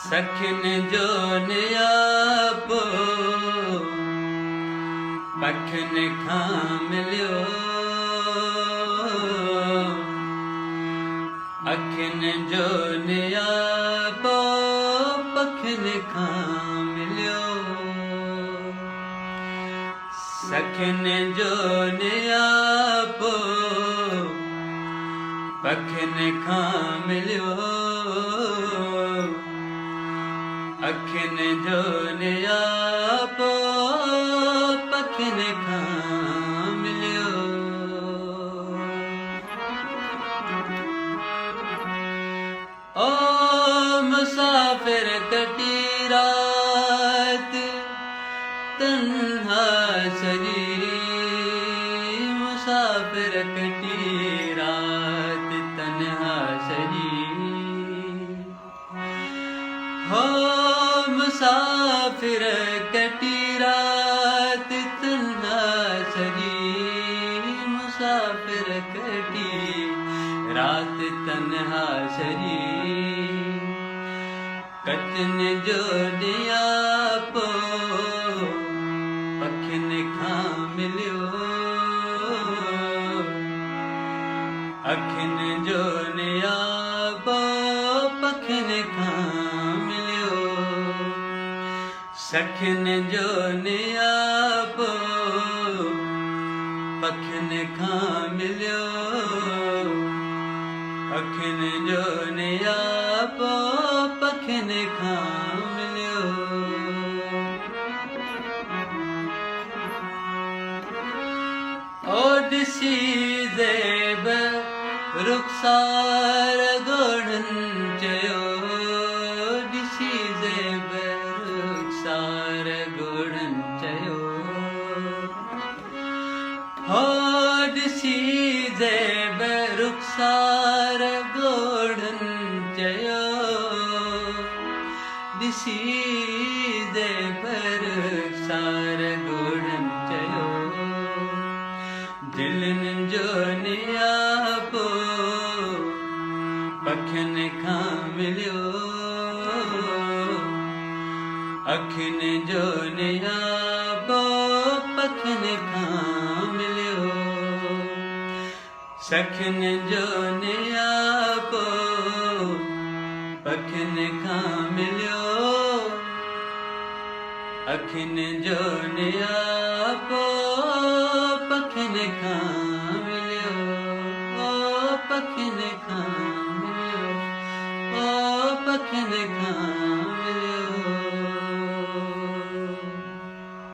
सखिन जो नियापो पखिन खां मिलियो, अखिन जो नियापो पखिन खां मिलियो, सखिन जो नियापो पखिन खां मिलियो, अखिन जो नियापो पखिन खां मिलियो। ओ मुसाफिर कटी रात तन्हा सजी, मुसाफिर कटी रात तन्हा सजी, हो मुसाफिर कटी रात तन्हा सजी, मुसाफिर कटी रात तन्हा सजी, कतन जो नियापो पखिन खां मिलियो, अखिन जो नियापो पखिन खां मिलियो, सखिन जो नियापो पखिन खां मिलियो, अखिन जो नियापो पखिन खां मिलियो। ओ ॾिसी ज़ेब रुख़सार ॻोढ़नि चयो, ॾिसी ज़ेब रुख़सार ॻोढ़नि चयो, हो ॾिसी ज़ेब रुख़सार ॻोढ़नि चयो, ॾिसी ज़ेब रुख़सार ॻोढ़नि चयो, दिलनि जो नियापो पखिन खां मिलियो, अखिन जो नियापो पखिन खां मिलियो, सखिन जो नियापो पखिन खां मिलियो, अखिन जो नियापो पखिन खां मिलियो, ओ पखिन खां मिलियो, ओ पखिन खां